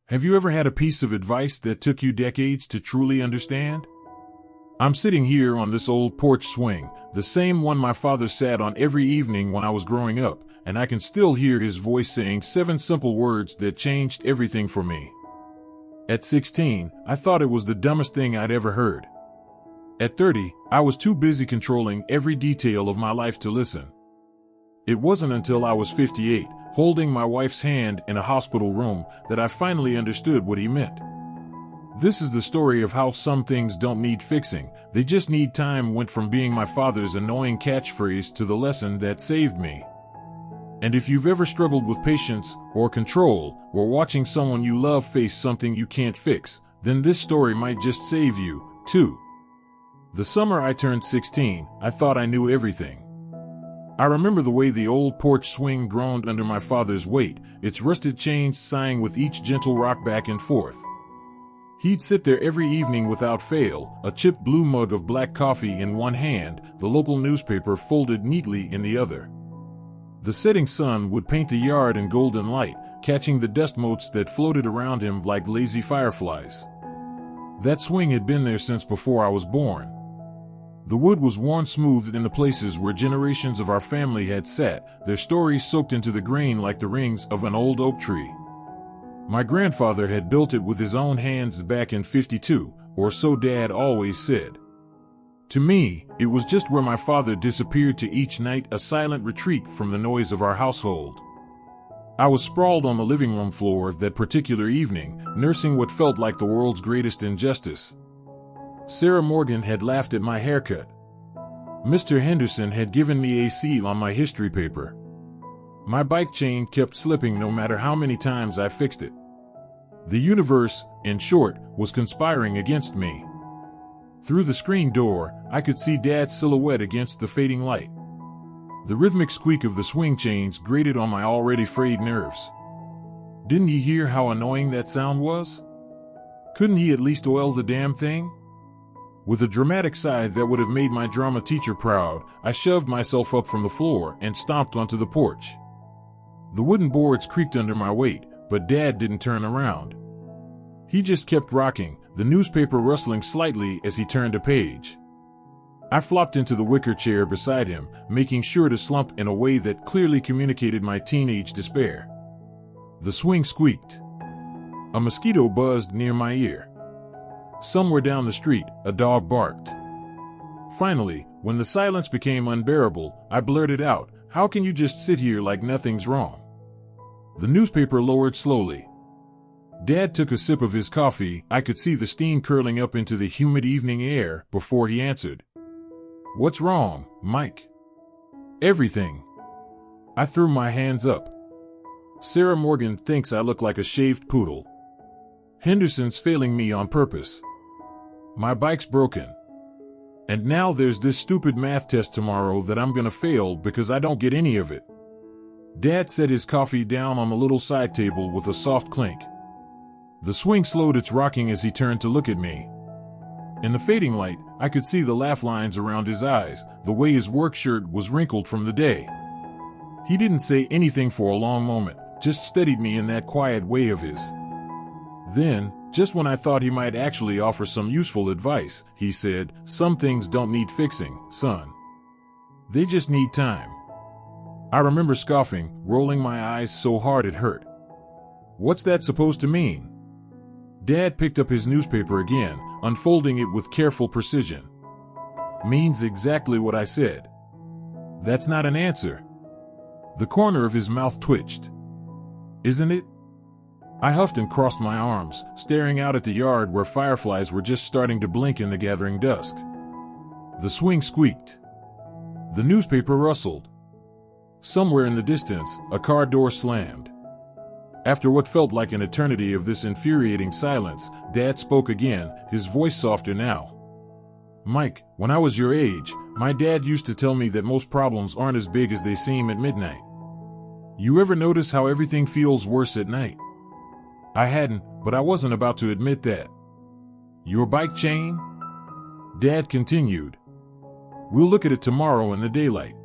Have you ever had a piece of advice that took you decades to truly understand? I'm sitting here on this old porch swing, the same one my father sat on every evening when I was growing up, and I can still hear his voice saying 7 simple words that changed everything for me. At 16, I thought it was the dumbest thing I'd ever heard. At 30, I was too busy controlling every detail of my life to listen. It wasn't until I was 58, holding my wife's hand in a hospital room, that I finally understood what he meant. This is the story of how some things don't need fixing, they just need time. Went from being my father's annoying catchphrase to the lesson that saved me. And if you've ever struggled with patience or control, or watching someone you love face something you can't fix, then this story might just save you, too. The summer I turned 16, I thought I knew everything. I remember the way the old porch swing groaned under my father's weight, its rusted chains sighing with each gentle rock back and forth. He'd sit there every evening without fail, a chipped blue mug of black coffee in one hand, the local newspaper folded neatly in the other. The setting sun would paint the yard in golden light, catching the dust motes that floated around him like lazy fireflies. That swing had been there since before I was born. The wood was worn smooth in the places where generations of our family had sat, their stories soaked into the grain like the rings of an old oak tree. My grandfather had built it with his own hands back in '52, or so Dad always said. To me, it was just where my father disappeared to each night, a silent retreat from the noise of our household. I was sprawled on the living room floor that particular evening, nursing what felt like the world's greatest injustice. Sarah Morgan had laughed at my haircut. Mr. Henderson had given me a C on my history paper. My bike chain kept slipping no matter how many times I fixed it. The universe, in short, was conspiring against me. Through the screen door, I could see Dad's silhouette against the fading light. The rhythmic squeak of the swing chains grated on my already frayed nerves. Didn't he hear how annoying that sound was? Couldn't he at least oil the damn thing? With a dramatic sigh that would have made my drama teacher proud, I shoved myself up from the floor and stomped onto the porch. The wooden boards creaked under my weight, but Dad didn't turn around. He just kept rocking, the newspaper rustling slightly as he turned a page. I flopped into the wicker chair beside him, making sure to slump in a way that clearly communicated my teenage despair. The swing squeaked. A mosquito buzzed near my ear. Somewhere down the street, a dog barked. Finally, when the silence became unbearable, I blurted out, "How can you just sit here like nothing's wrong?" The newspaper lowered slowly. Dad took a sip of his coffee. I could see the steam curling up into the humid evening air before he answered. "What's wrong, Mike?" "Everything." I threw my hands up. "Sarah Morgan thinks I look like a shaved poodle. Henderson's failing me on purpose. My bike's broken. And now there's this stupid math test tomorrow that I'm gonna fail because I don't get any of it." Dad set his coffee down on the little side table with a soft clink. The swing slowed its rocking as he turned to look at me. In the fading light, I could see the laugh lines around his eyes, the way his work shirt was wrinkled from the day. He didn't say anything for a long moment, just steadied me in that quiet way of his. Then, just when I thought he might actually offer some useful advice, he said, "Some things don't need fixing, son. They just need time." I remember scoffing, rolling my eyes so hard it hurt. "What's that supposed to mean?" Dad picked up his newspaper again, unfolding it with careful precision. "Means exactly what I said." "That's not an answer." The corner of his mouth twitched. "Isn't it?" I huffed and crossed my arms, staring out at the yard where fireflies were just starting to blink in the gathering dusk. The swing squeaked. The newspaper rustled. Somewhere in the distance, a car door slammed. After what felt like an eternity of this infuriating silence, Dad spoke again, his voice softer now. "Mike, when I was your age, my dad used to tell me that most problems aren't as big as they seem at midnight. You ever notice how everything feels worse at night?" I hadn't, but I wasn't about to admit that. "Your bike chain?" Dad continued. "We'll look at it tomorrow in the daylight."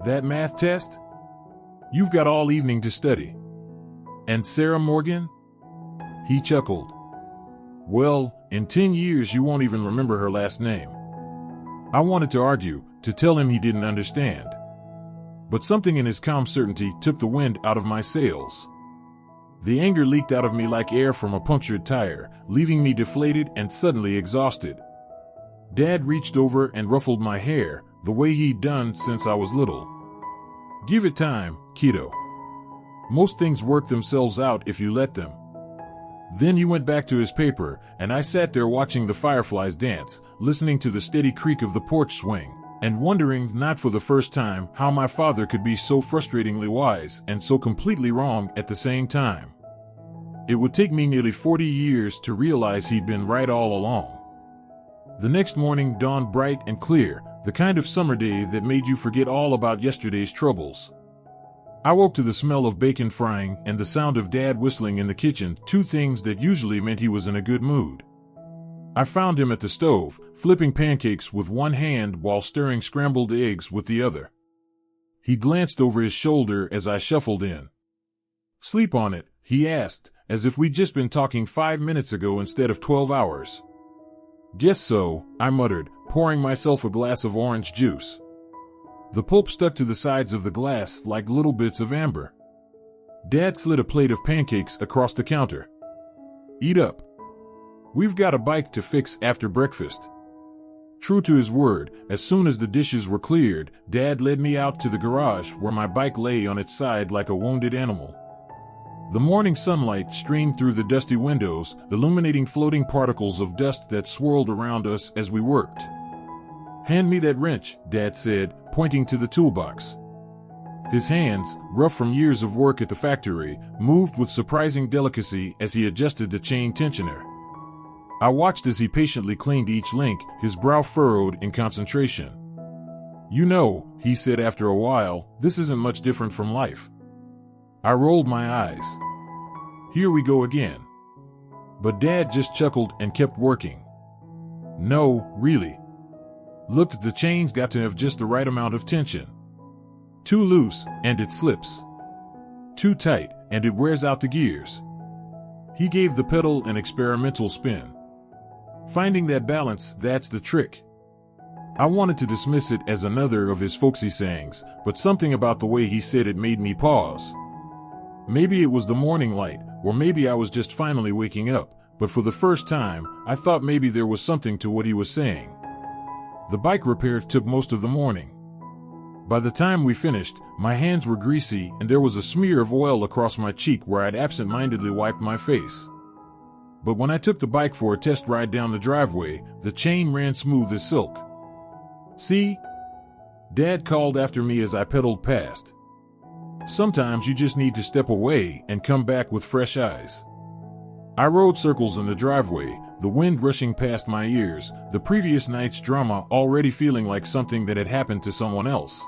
"That math test? You've got all evening to study." "And Sarah Morgan?" He chuckled. Well, in 10 years you won't even remember her last name. I wanted to argue, to tell him he didn't understand. But something in his calm certainty took the wind out of my sails. The anger leaked out of me like air from a punctured tire, leaving me deflated and suddenly exhausted. Dad reached over and ruffled my hair, the way he'd done since I was little. Give it time, kiddo. Most things work themselves out if you let them. Then he went back to his paper, and I sat there watching the fireflies dance, listening to the steady creak of the porch swing, and wondering, not for the first time, how my father could be so frustratingly wise and so completely wrong at the same time. It would take me nearly 40 years to realize he'd been right all along. The next morning dawned bright and clear, the kind of summer day that made you forget all about yesterday's troubles. I woke to the smell of bacon frying and the sound of Dad whistling in the kitchen, two things that usually meant he was in a good mood. I found him at the stove, flipping pancakes with one hand while stirring scrambled eggs with the other. He glanced over his shoulder as I shuffled in. Sleep on it, he asked, as if we'd just been talking 5 minutes ago instead of 12 hours. Guess so, I muttered, pouring myself a glass of orange juice. The pulp stuck to the sides of the glass like little bits of amber. Dad slid a plate of pancakes across the counter. Eat up. We've got a bike to fix after breakfast. True to his word, as soon as the dishes were cleared, Dad led me out to the garage where my bike lay on its side like a wounded animal. The morning sunlight streamed through the dusty windows, illuminating floating particles of dust that swirled around us as we worked. Hand me that wrench, Dad said, pointing to the toolbox. His hands, rough from years of work at the factory, moved with surprising delicacy as he adjusted the chain tensioner. I watched as he patiently cleaned each link, his brow furrowed in concentration. You know, he said after a while, this isn't much different from life. I rolled my eyes. Here we go again. But Dad just chuckled and kept working. No, really. Look, the chain's got to have just the right amount of tension. Too loose, and it slips. Too tight, and it wears out the gears. He gave the pedal an experimental spin. Finding that balance, that's the trick. I wanted to dismiss it as another of his folksy sayings, but something about the way he said it made me pause. Maybe it was the morning light, or maybe I was just finally waking up, but for the first time, I thought maybe there was something to what he was saying. The bike repair took most of the morning. By the time we finished, my hands were greasy and there was a smear of oil across my cheek where I'd absent-mindedly wiped my face. But when I took the bike for a test ride down the driveway, the chain ran smooth as silk. See? Dad called after me as I pedaled past. Sometimes you just need to step away and come back with fresh eyes. I rode circles in the driveway, the wind rushing past my ears, the previous night's drama already feeling like something that had happened to someone else.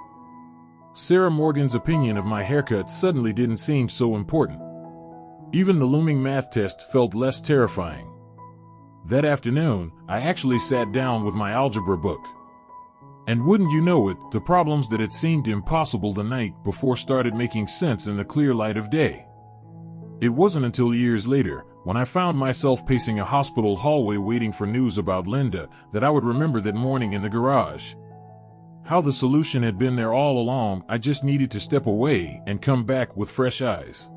Sarah Morgan's opinion of my haircut suddenly didn't seem so important. Even the looming math test felt less terrifying. That afternoon, I actually sat down with my algebra book. And wouldn't you know it, the problems that had seemed impossible the night before started making sense in the clear light of day. It wasn't until years later, when I found myself pacing a hospital hallway waiting for news about Linda, that I would remember that morning in the garage. How the solution had been there all along, I just needed to step away and come back with fresh eyes.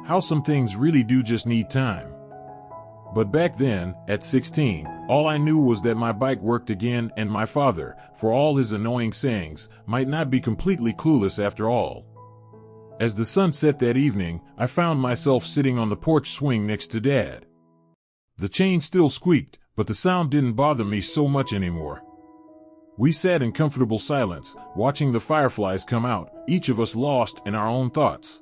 How some things really do just need time. But back then, at 16, all I knew was that my bike worked again and my father, for all his annoying sayings, might not be completely clueless after all. As the sun set that evening, I found myself sitting on the porch swing next to Dad. The chain still squeaked, but the sound didn't bother me so much anymore. We sat in comfortable silence, watching the fireflies come out, each of us lost in our own thoughts.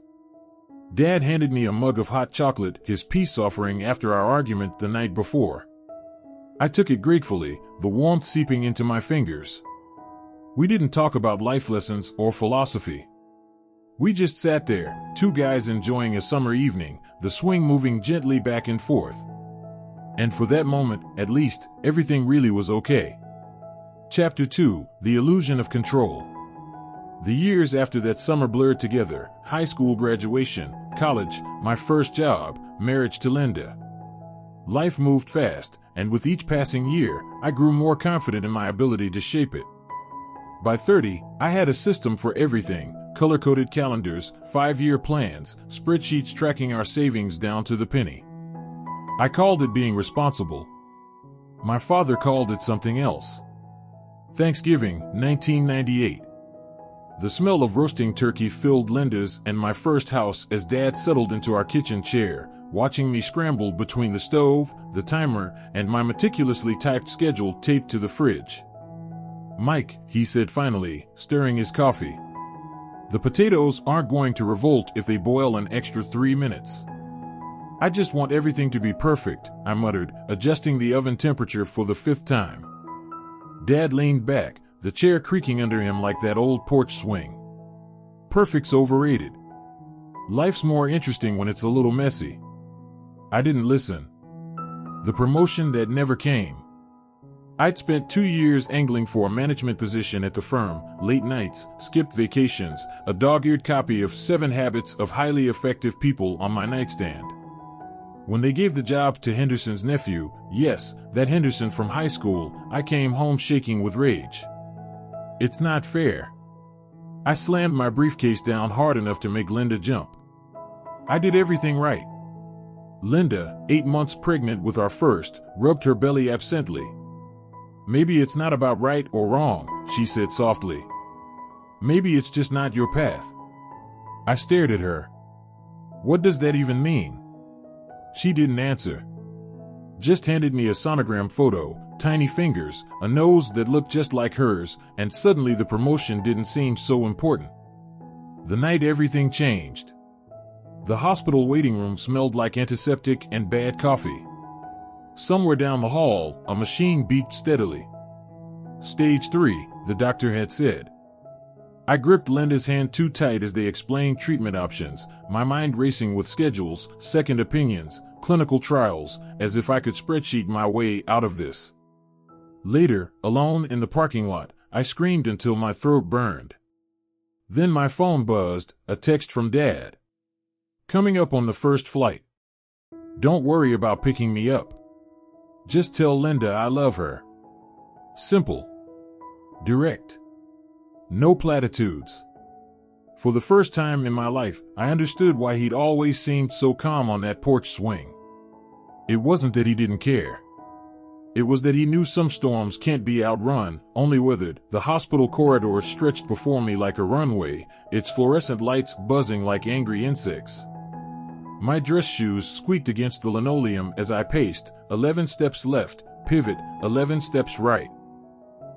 Dad handed me a mug of hot chocolate, his peace offering after our argument the night before. I took it gratefully, the warmth seeping into my fingers. We didn't talk about life lessons or philosophy. We just sat there, two guys enjoying a summer evening, the swing moving gently back and forth. And for that moment, at least, everything really was okay. Chapter 2, The Illusion of Control. The years after that summer blurred together: high school graduation, college, my first job, marriage to Linda. Life moved fast, and with each passing year, I grew more confident in my ability to shape it. By 30, I had a system for everything: color-coded calendars, 5-year plans, spreadsheets tracking our savings down to the penny. I called it being responsible. My father called it something else. Thanksgiving, 1998. The smell of roasting turkey filled Linda's and my first house as Dad settled into our kitchen chair, watching me scramble between the stove, the timer, and my meticulously typed schedule taped to the fridge. "Mike," he said finally, stirring his coffee, "the potatoes aren't going to revolt if they boil an extra 3 minutes." "I just want everything to be perfect," I muttered, adjusting the oven temperature for the 5th time. Dad leaned back, the chair creaking under him like that old porch swing. "Perfect's overrated. Life's more interesting when it's a little messy." I didn't listen. The promotion that never came. I'd spent 2 years angling for a management position at the firm, late nights, skipped vacations, a dog-eared copy of 7 Habits of Highly Effective People on my nightstand. When they gave the job to Henderson's nephew, yes, that Henderson from high school, I came home shaking with rage. "It's not fair." I slammed my briefcase down hard enough to make Linda jump. I did everything right. Linda, 8 months pregnant with our first, rubbed her belly absently. "Maybe it's not about right or wrong," she said softly. "Maybe it's just not your path." I stared at her. "What does that even mean?" She didn't answer. Just handed me a sonogram photo, tiny fingers, a nose that looked just like hers, and suddenly the promotion didn't seem so important. The night everything changed. The hospital waiting room smelled like antiseptic and bad coffee. Somewhere down the hall, a machine beeped steadily. "Stage 3, the doctor had said. I gripped Linda's hand too tight as they explained treatment options, my mind racing with schedules, second opinions, clinical trials, as if I could spreadsheet my way out of this. Later, alone in the parking lot, I screamed until my throat burned. Then my phone buzzed, a text from Dad. "Coming up on the first flight. Don't worry about picking me up. Just tell Linda I love her." Simple. Direct. No platitudes. For the first time in my life, I understood why he'd always seemed so calm on that porch swing. It wasn't that he didn't care. It was that he knew some storms can't be outrun, only weathered. The hospital corridor stretched before me like a runway, its fluorescent lights buzzing like angry insects. My dress shoes squeaked against the linoleum as I paced, 11 steps left, pivot, 11 steps right.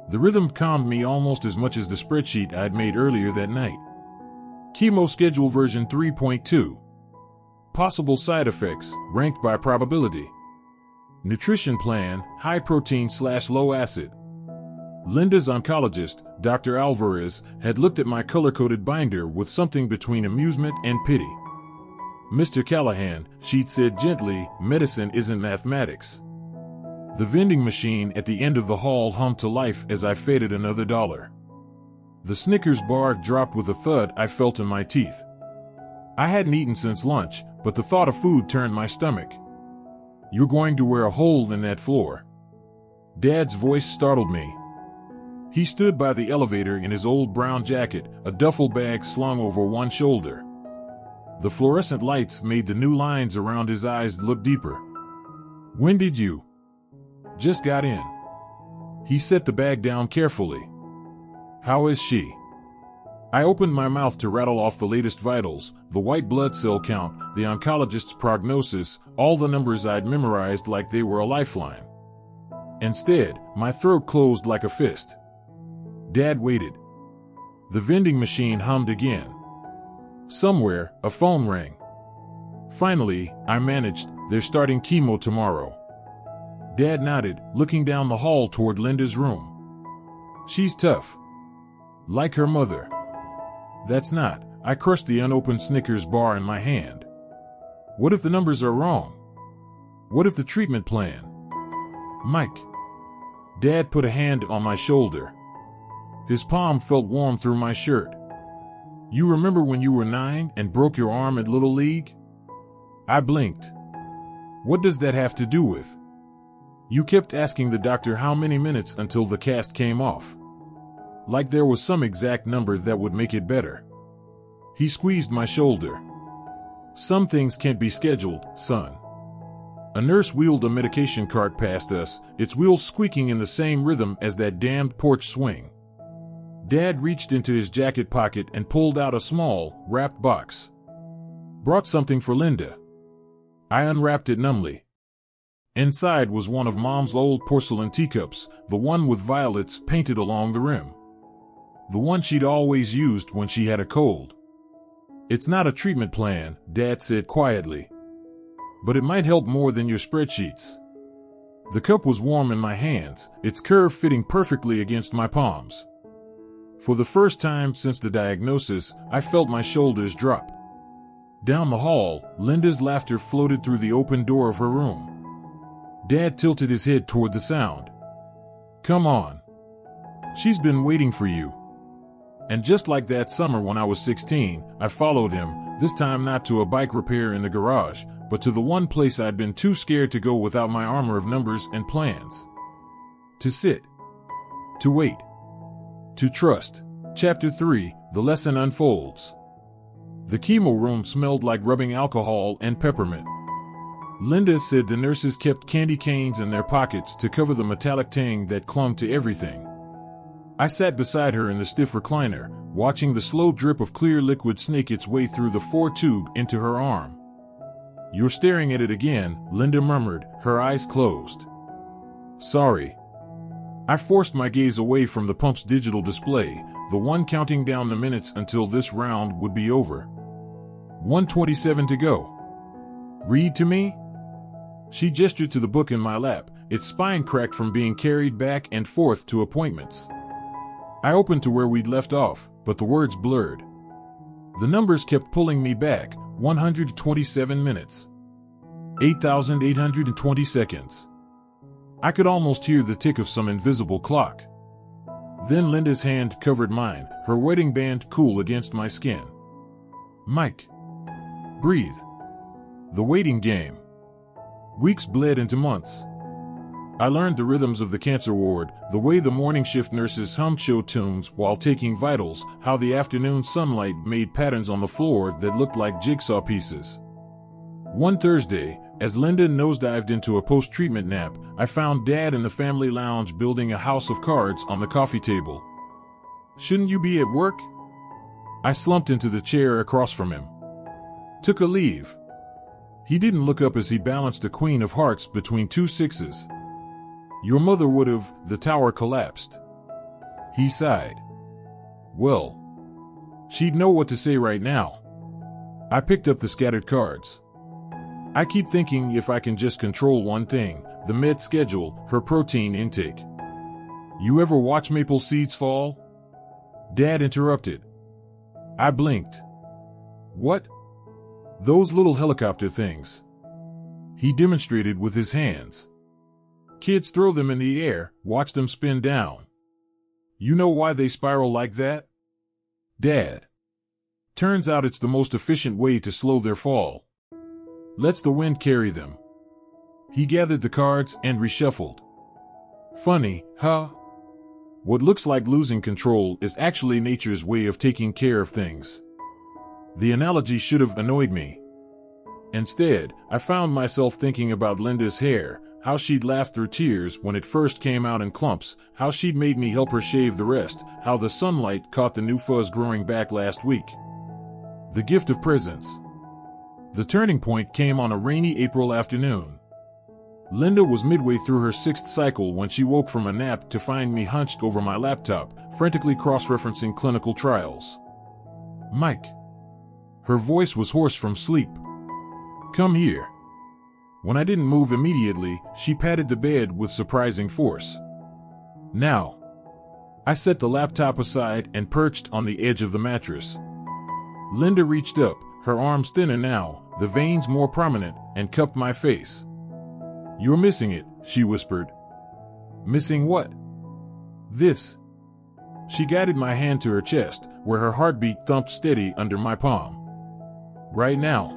The rhythm calmed me almost as much as the spreadsheet I'd made earlier that night. Chemo schedule version 3.2. Possible side effects, ranked by probability. Nutrition plan, high protein/low acid. Linda's oncologist, Dr. Alvarez, had looked at my color-coded binder with something between amusement and pity. "Mr. Callahan," she'd said gently, "medicine isn't mathematics." The vending machine at the end of the hall hummed to life as I fed it another $1. The Snickers bar dropped with a thud I felt in my teeth. I hadn't eaten since lunch, but the thought of food turned my stomach. "You're going to wear a hole in that floor." Dad's voice startled me. He stood by the elevator in his old brown jacket, a duffel bag slung over one shoulder. The fluorescent lights made the new lines around his eyes look deeper. "When did you?" "Just got in." He set the bag down carefully. "How is she?" I opened my mouth to rattle off the latest vitals, the white blood cell count, the oncologist's prognosis, all the numbers I'd memorized like they were a lifeline. Instead, my throat closed like a fist. Dad waited. The vending machine hummed again. Somewhere, a phone rang. Finally, I managed, "They're starting chemo tomorrow." Dad nodded, looking down the hall toward Linda's room. "She's tough. Like her mother." "That's not." I crushed the unopened Snickers bar in my hand. "What if the numbers are wrong? What if the treatment plan?" "Mike." Dad put a hand on my shoulder. His palm felt warm through my shirt. You remember when you were 9 and broke your arm at Little League? I blinked. What does that have to do with? You kept asking the doctor how many minutes until the cast came off. Like there was some exact number that would make it better. He squeezed my shoulder. Some things can't be scheduled, son. A nurse wheeled a medication cart past us, its wheels squeaking in the same rhythm as that damned porch swing. Dad reached into his jacket pocket and pulled out a small, wrapped box. Brought something for Linda. I unwrapped it numbly. Inside was one of Mom's old porcelain teacups, the one with violets painted along the rim. The one she'd always used when she had a cold. It's not a treatment plan, Dad said quietly. But it might help more than your spreadsheets. The cup was warm in my hands, its curve fitting perfectly against my palms. For the first time since the diagnosis, I felt my shoulders drop. Down the hall, Linda's laughter floated through the open door of her room. Dad tilted his head toward the sound. Come on. She's been waiting for you. And just like that summer when I was 16, I followed him, this time not to a bike repair in the garage, but to the one place I'd been too scared to go without my armor of numbers and plans. To sit. To wait. To trust. Chapter 3, The Lesson Unfolds. The chemo room smelled like rubbing alcohol and peppermint. Linda said the nurses kept candy canes in their pockets to cover the metallic tang that clung to everything. I sat beside her in the stiff recliner, watching the slow drip of clear liquid snake its way through the 4-tube into her arm. You're staring at it again, Linda murmured, her eyes closed. Sorry. I forced my gaze away from the pump's digital display, the one counting down the minutes until this round would be over. 1:27 to go. Read to me? She gestured to the book in my lap, its spine cracked from being carried back and forth to appointments. I opened to where we'd left off, but the words blurred. The numbers kept pulling me back, 127 minutes. 8,820 seconds. I could almost hear the tick of some invisible clock. Then Linda's hand covered mine, her wedding band cool against my skin. Mike. Breathe. The waiting game. Weeks bled into months. I learned the rhythms of the cancer ward, the way the morning shift nurses hummed show tunes while taking vitals, how the afternoon sunlight made patterns on the floor that looked like jigsaw pieces. One Thursday, as Linda nosedived into a post-treatment nap, I found Dad in the family lounge building a house of cards on the coffee table. Shouldn't you be at work? I slumped into the chair across from him. Took a leave. He didn't look up as he balanced a queen of hearts between 2 sixes. Your mother would have, the tower collapsed. He sighed. Well, she'd know what to say right now. I picked up the scattered cards. I keep thinking if I can just control one thing, the med schedule, her protein intake. You ever watch maple seeds fall? Dad interrupted. I blinked. What? Those little helicopter things. He demonstrated with his hands. Kids throw them in the air, watch them spin down. You know why they spiral like that? Dad. Turns out it's the most efficient way to slow their fall. Lets the wind carry them. He gathered the cards and reshuffled. Funny, huh? What looks like losing control is actually nature's way of taking care of things. The analogy should have annoyed me. Instead, I found myself thinking about Linda's hair, how she'd laughed through tears when it first came out in clumps, how she'd made me help her shave the rest, how the sunlight caught the new fuzz growing back last week. The gift of presence. The turning point came on a rainy April afternoon. Linda was midway through her 6th cycle when she woke from a nap to find me hunched over my laptop, frantically cross-referencing clinical trials. Mike. Her voice was hoarse from sleep. Come here. When I didn't move immediately, she patted the bed with surprising force. Now. I set the laptop aside and perched on the edge of the mattress. Linda reached up, her arms thinner now, the veins more prominent, and cupped my face. You're missing it, she whispered. Missing what? This. She guided my hand to her chest, where her heartbeat thumped steady under my palm. Right now.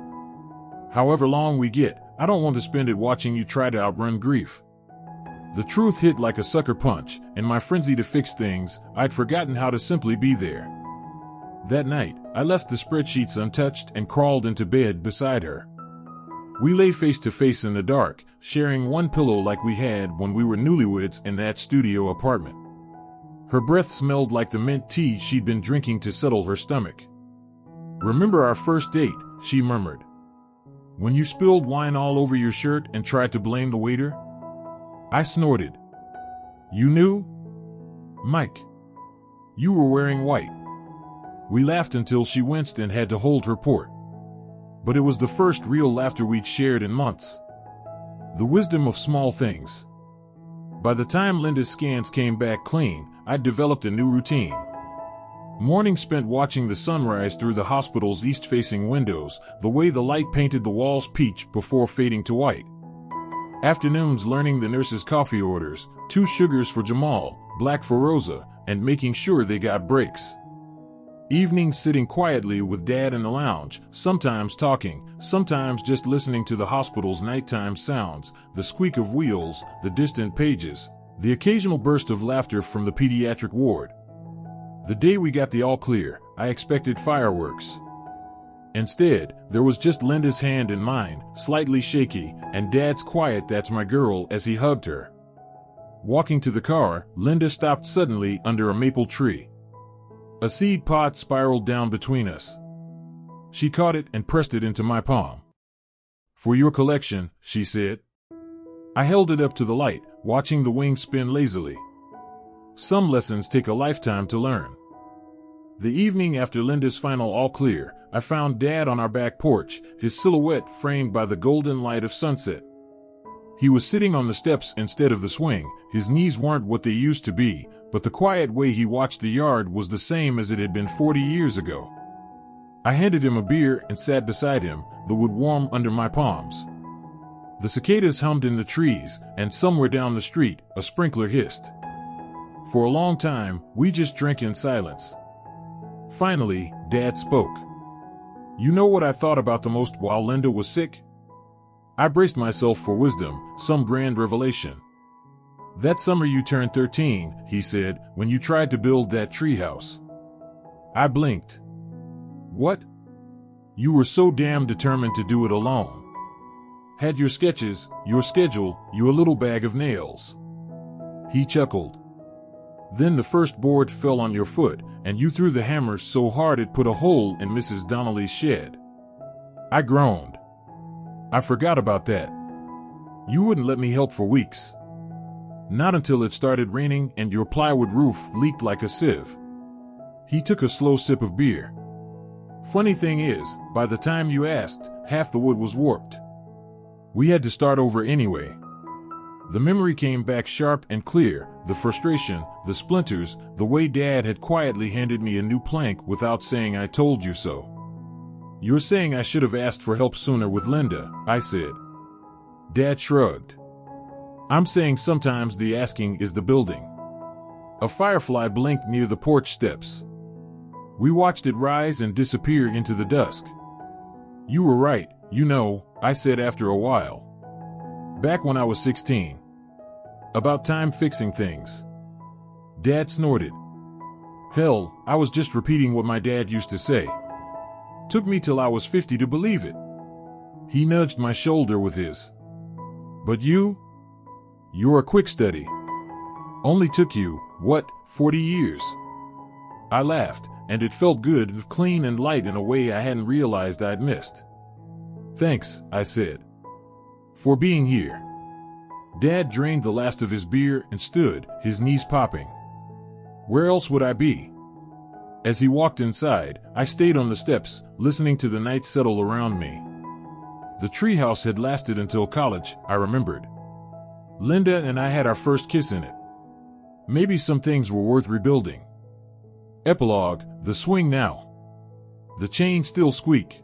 However long we get, I don't want to spend it watching you try to outrun grief. The truth hit like a sucker punch, and my frenzy to fix things, I'd forgotten how to simply be there. That night, I left the spreadsheets untouched and crawled into bed beside her. We lay face to face in the dark, sharing one pillow like we had when we were newlyweds in that studio apartment. Her breath smelled like the mint tea she'd been drinking to settle her stomach. "Remember our first date?" she murmured. "When you spilled wine all over your shirt and tried to blame the waiter?" I snorted. "You knew? Mike. You were wearing white." We laughed until she winced and had to hold her port. But it was the first real laughter we'd shared in months. The wisdom of small things. By the time Linda's scans came back clean, I'd developed a new routine. Mornings spent watching the sunrise through the hospital's east-facing windows, the way the light painted the walls peach before fading to white. Afternoons learning the nurses' coffee orders, 2 sugars for Jamal, black for Rosa, and making sure they got breaks. Evenings sitting quietly with Dad in the lounge, sometimes talking, sometimes just listening to the hospital's nighttime sounds, the squeak of wheels, the distant pages, the occasional burst of laughter from the pediatric ward. The day we got the all clear, I expected fireworks. Instead, there was just Linda's hand in mine, slightly shaky, and Dad's quiet "that's my girl" as he hugged her. Walking to the car, Linda stopped suddenly under a maple tree. A seed pod spiraled down between us. She caught it and pressed it into my palm. "For your collection," she said. I held it up to the light, watching the wings spin lazily. Some lessons take a lifetime to learn. The evening after Linda's final all clear, I found Dad on our back porch, his silhouette framed by the golden light of sunset. He was sitting on the steps instead of the swing. His knees weren't what they used to be, but the quiet way he watched the yard was the same as it had been 40 years ago. I handed him a beer and sat beside him, the wood warm under my palms. The cicadas hummed in the trees, and somewhere down the street, a sprinkler hissed. For a long time, we just drank in silence. Finally, Dad spoke. "You know what I thought about the most while Linda was sick?" I braced myself for wisdom, some grand revelation. "That summer you turned 13, he said, "when you tried to build that treehouse." I blinked. "What?" "You were so damn determined to do it alone. Had your sketches, your schedule, your little bag of nails." He chuckled. "Then the first board fell on your foot, and you threw the hammer so hard it put a hole in Mrs. Donnelly's shed." I groaned. "I forgot about that. You wouldn't let me help for weeks. Not until it started raining and your plywood roof leaked like a sieve." He took a slow sip of beer. "Funny thing is, by the time you asked, half the wood was warped. We had to start over anyway." The memory came back sharp and clear, the frustration, the splinters, the way Dad had quietly handed me a new plank without saying "I told you so." "You're saying I should have asked for help sooner with Linda," I said. Dad shrugged. "I'm saying sometimes the asking is the building." A firefly blinked near the porch steps. We watched it rise and disappear into the dusk. "You were right, you know," I said after a while. "Back when I was 16. About time fixing things." Dad snorted. "Hell, I was just repeating what my dad used to say. Took me till I was 50 to believe it." He nudged my shoulder with his. "But you're a quick study. Only took you, what, 40 years?" I laughed, and it felt good, clean and light in a way I hadn't realized I'd missed. "Thanks," I said, "for being here." Dad drained the last of his beer and stood, his knees popping. Where else would I be? As he walked inside, I stayed on the steps, listening to the night settle around me. The treehouse had lasted until college, I remembered. Linda and I had our first kiss in it. Maybe some things were worth rebuilding. Epilogue, the swing now. The chain still squeak.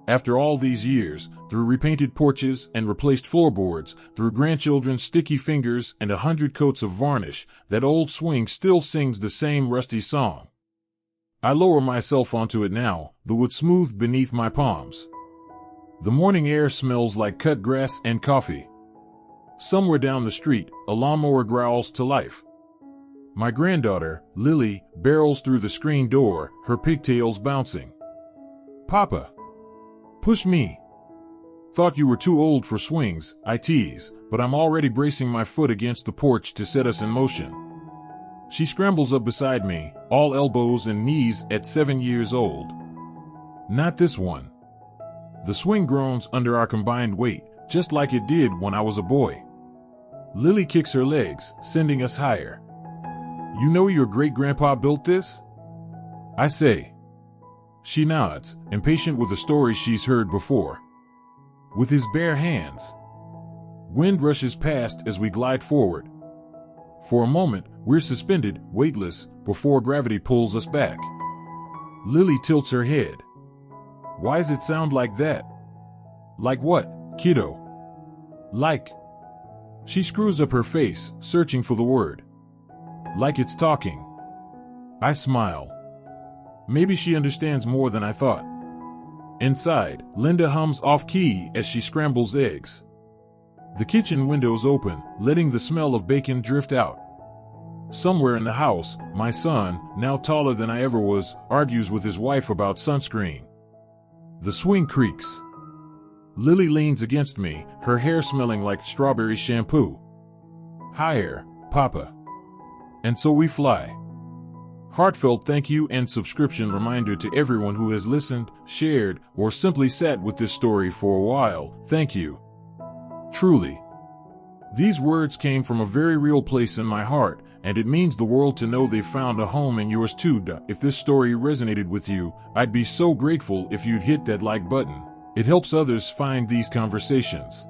After all these years, through repainted porches and replaced floorboards, through grandchildren's sticky fingers and 100 coats of varnish, that old swing still sings the same rusty song. I lower myself onto it now, the wood smoothed beneath my palms. The morning air smells like cut grass and coffee. Somewhere down the street, a lawnmower growls to life. My granddaughter, Lily, barrels through the screen door, her pigtails bouncing. "Papa, push me." "Thought you were too old for swings," I tease, but I'm already bracing my foot against the porch to set us in motion. She scrambles up beside me, all elbows and knees at 7 years old. "Not this one." The swing groans under our combined weight, just like it did when I was a boy. Lily kicks her legs, sending us higher. "You know your great-grandpa built this?" I say. She nods, impatient with a story she's heard before. "With his bare hands." Wind rushes past as we glide forward. For a moment, we're suspended, weightless, before gravity pulls us back. Lily tilts her head. "Why's it sound like that?" "Like what, kiddo?" "Like..." She screws up her face, searching for the word. "Like it's talking." I smile. Maybe she understands more than I thought. Inside, Linda hums off-key as she scrambles eggs. The kitchen windows open, letting the smell of bacon drift out. Somewhere in the house, my son, now taller than I ever was, argues with his wife about sunscreen. The swing creaks. Lily leans against me, her hair smelling like strawberry shampoo. "Higher, Papa." And so we fly. Heartfelt thank you and subscription reminder to everyone who has listened, shared, or simply sat with this story for a while. Thank you. Truly. These words came from a very real place in my heart, and it means the world to know they've found a home in yours too. If this story resonated with you, I'd be so grateful if you'd hit that like button. It helps others find these conversations.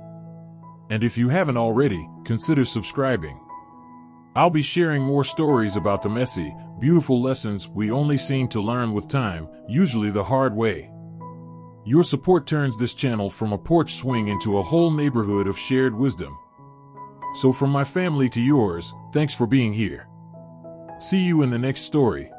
And if you haven't already, consider subscribing. I'll be sharing more stories about the messy, beautiful lessons we only seem to learn with time, usually the hard way. Your support turns this channel from a porch swing into a whole neighborhood of shared wisdom. So from my family to yours, thanks for being here. See you in the next story.